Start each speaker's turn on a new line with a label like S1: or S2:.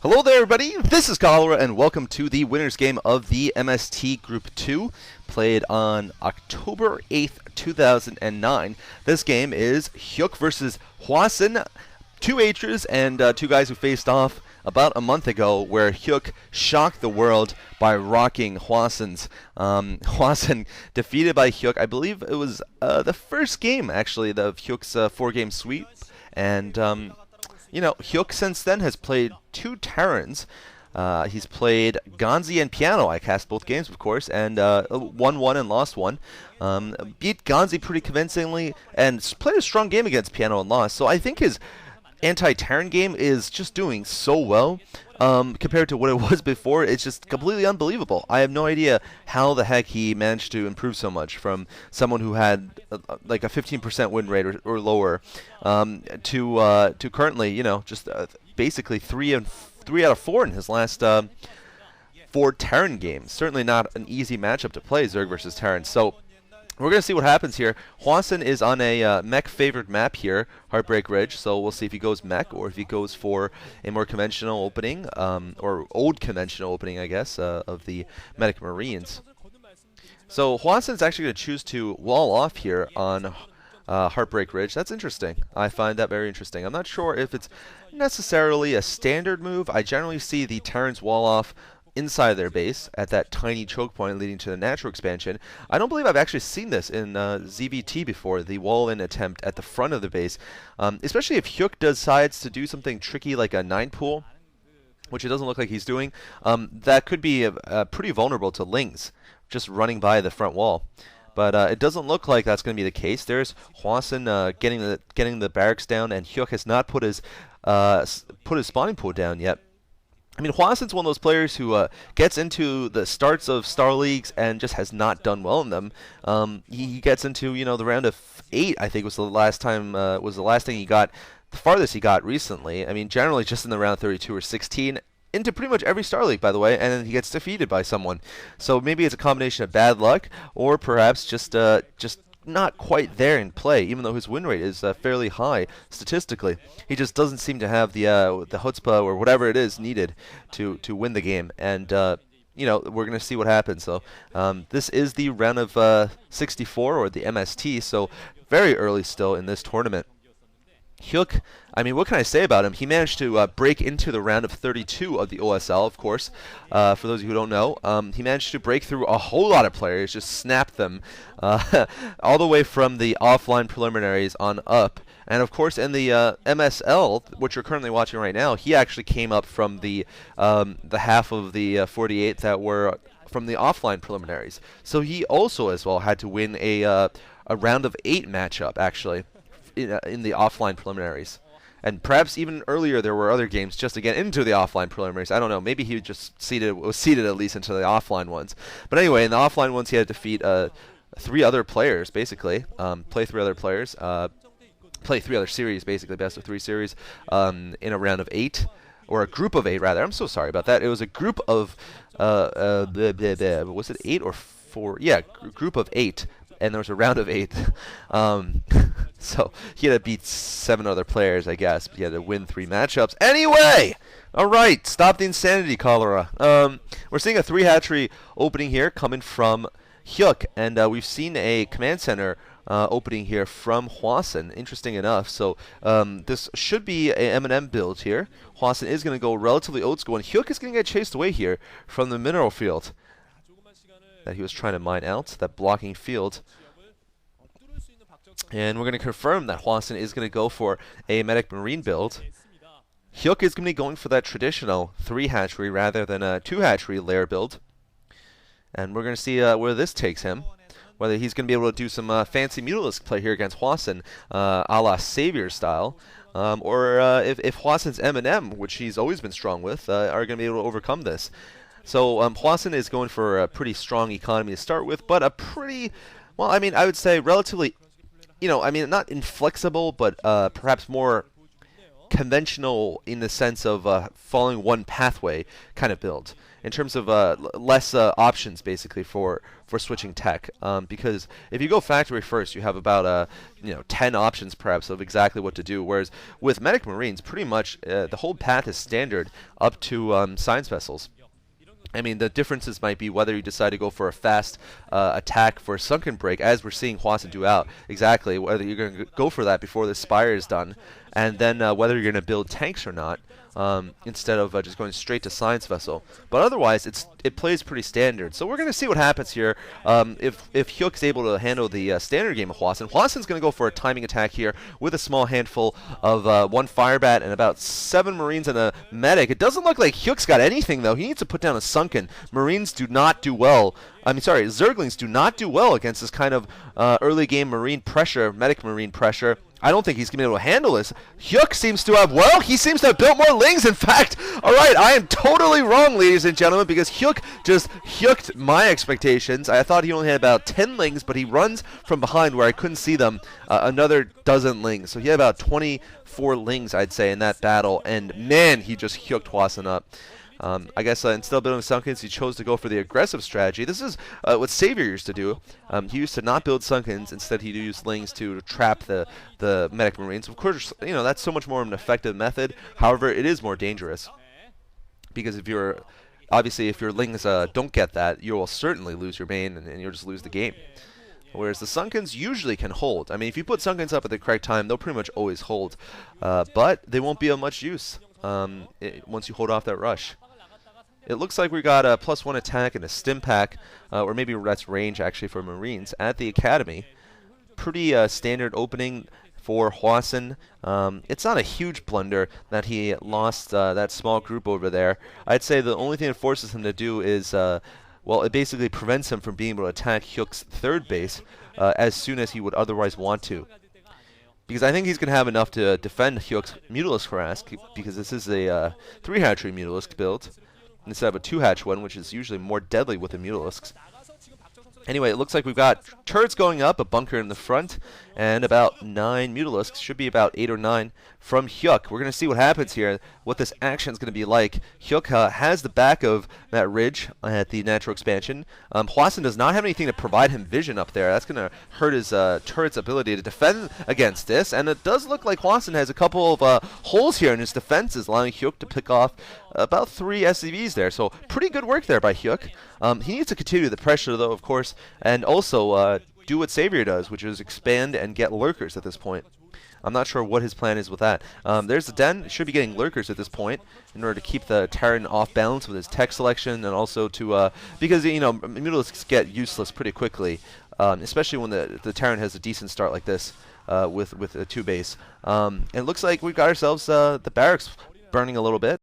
S1: Hello there, everybody. This is Cholera, and welcome to the winners game of the MST Group 2, played on October 8th, 2009. This game is Hyuk versus Hwasin, two H's and two guys who faced off about a month ago, where Hyuk shocked the world by rocking Hwasin's. Hwasin defeated by Hyuk. I believe it was the first game, actually, of Hyuk's four-game sweep, and you know, Hyuk since then has played two Terrans. He's played Ganzi and Piano. I cast both games, of course, and won one and lost one. Beat Ganzi pretty convincingly and played a strong game against Piano and lost. So I think his anti-Terran game is just doing so well compared to what it was before. It's just completely unbelievable. I have no idea how the heck he managed to improve so much from someone who had like a 15% win rate or lower to currently, you know, just basically three out of four in his last four Terran games. Certainly not an easy matchup to play, Zerg versus Terran. So we're going to see what happens here. Hwasin is on a mech-favored map here, Heartbreak Ridge, so we'll see if he goes mech or if he goes for a more conventional opening, or old conventional opening, I guess, of the Medic Marines. So Hwasin's actually going to choose to wall off here on Heartbreak Ridge. That's interesting. I find that very interesting. I'm not sure if it's necessarily a standard move. I generally see the Terrans wall off inside their base at that tiny choke point leading to the natural expansion. I don't believe I've actually seen this in ZVT before, the wall-in attempt at the front of the base, especially if Hyuk decides to do something tricky like a 9-pool, which it doesn't look like he's doing. That could be pretty vulnerable to Lings just running by the front wall. But it doesn't look like that's going to be the case. There's Hwasin getting the barracks down, and Hyuk has not put his spawning pool down yet. I mean, Hwasin's one of those players who gets into the starts of Star Leagues and just has not done well in them. He gets into, you know, the round of 8, I think was the last time, was the last thing he got, the farthest he got recently. I mean, generally just in the round 32 or 16, into pretty much every Star League, by the way, and then he gets defeated by someone. So maybe it's a combination of bad luck, or perhaps just not quite there in play, even though his win rate is fairly high statistically. He just doesn't seem to have the chutzpah or whatever it is needed to win the game. And you know, we're going to see what happens. So this is the round of 64, or the MST, so very early still in this tournament. Hyuk, I mean, what can I say about him? He managed to break into the round of 32 of the OSL, of course. For those of you who don't know, he managed to break through a whole lot of players, just snapped them all the way from the offline preliminaries on up. And of course, in the MSL, which you're currently watching right now, he actually came up from the half of the 48 that were from the offline preliminaries. So he also, as well, had to win a round of 8 matchup, actually, in the offline preliminaries. And perhaps even earlier there were other games just to get into the offline preliminaries. I don't know. Maybe he just was seeded at least into the offline ones. But anyway, in the offline ones he had to defeat 3 other players, basically. Play 3 other players. Play 3 other series, basically, best of 3 series, in a round of 8. Or a group of 8, rather. I'm so sorry about that. It was a group of... was it 8 or 4? Yeah, group of 8. And there was a round of 8. So he had to beat 7 other players, I guess. But he had to win 3 matchups. Anyway! Alright, stop the insanity, Cholera. We're seeing a 3 hatchery opening here coming from Hyuk. And we've seen a command center opening here from Hwasin, interesting enough. So this should be a M&M build here. Hwasin is going to go relatively old school. And Hyuk is going to get chased away here from the mineral field that he was trying to mine out, that blocking field. And we're going to confirm that Hwasin is going to go for a Medic Marine build. Hyuk is going to be going for that traditional 3 hatchery rather than a 2 hatchery lair build. And we're going to see where this takes him. Whether he's going to be able to do some fancy Mutalisk play here against Hwasin, a la Savior style. Or if Hwasin's M&M, which he's always been strong with, are going to be able to overcome this. So Hwasin is going for a pretty strong economy to start with, but a pretty, well, I mean, I would say relatively, you know, I mean, not inflexible, but perhaps more conventional in the sense of following one pathway kind of build, in terms of less options basically for switching tech. Because if you go factory first, you have about 10 options perhaps of exactly what to do. Whereas with Medic Marines, pretty much the whole path is standard up to science vessels. I mean, the differences might be whether you decide to go for a fast attack for a sunken break, as we're seeing Hwasin do out, exactly, whether you're going to go for that before the Spire is done, and then whether you're going to build tanks or not, instead of just going straight to Science Vessel. But otherwise, it plays pretty standard. So we're going to see what happens here. If Hyuk is able to handle the standard game of Hwasin, Hwasin's going to go for a timing attack here with a small handful of 1 Firebat and about 7 Marines and a Medic. It doesn't look like Hyuk's got anything, though. He needs to put down a Sunken. Marines do not do well. Zerglings do not do well against this kind of early game Marine pressure, Medic Marine pressure. I don't think he's going to be able to handle this. Hyuk seems to have, well, he seems to have built more Lings, in fact. All right, I am totally wrong, ladies and gentlemen, because Hyuk just Hyuked my expectations. I thought he only had about 10 Lings, but he runs from behind where I couldn't see them, another dozen Lings. So he had about 24 Lings, I'd say, in that battle, and man, he just Hyuked Hwasin up. I guess instead of building Sunkens, he chose to go for the aggressive strategy. This is what Savior used to do. He used to not build Sunkens. Instead, he used Lings to trap the Medic Marines. Of course, that's so much more of an effective method. However, it is more dangerous. Because if your Lings don't get that, you will certainly lose your main, and you'll just lose the game. Whereas the Sunkens usually can hold. I mean, if you put Sunkens up at the correct time, they'll pretty much always hold. But they won't be of much use once you hold off that rush. It looks like we got a +1 attack and a stim pack, or maybe that's range actually for Marines at the Academy. Pretty standard opening for Hwasin. It's not a huge blunder that he lost that small group over there. I'd say the only thing it forces him to do is, well, it basically prevents him from being able to attack Hyuk's 3rd base as soon as he would otherwise want to. Because I think he's going to have enough to defend Hyuk's Mutalisk Harass, because this is a 3-hatchery Mutalisk build, instead of a 2-hatch one, which is usually more deadly with the Mutalisks. Anyway, it looks like we've got turrets going up, a bunker in the front, and about 9 Mutalisks, should be about 8 or 9 from Hyuk. We're going to see what happens here, what this action is going to be like. Hyuk has the back of that ridge at the natural expansion. Hwasin does not have anything to provide him vision up there. That's going to hurt his turret's ability to defend against this, and it does look like Hwasin has a couple of holes here in his defenses, allowing Hyuk to pick off about 3 SCVs there. So pretty good work there by Hyuk. He needs to continue the pressure, though, of course, and also do what Savior does, which is expand and get lurkers at this point. I'm not sure what his plan is with that. There's the Den. Should be getting lurkers at this point in order to keep the Terran off balance with his tech selection, and also to because Mutalisks get useless pretty quickly, especially when the Terran has a decent start like this with a 2 base. And it looks like we've got ourselves the barracks burning a little bit.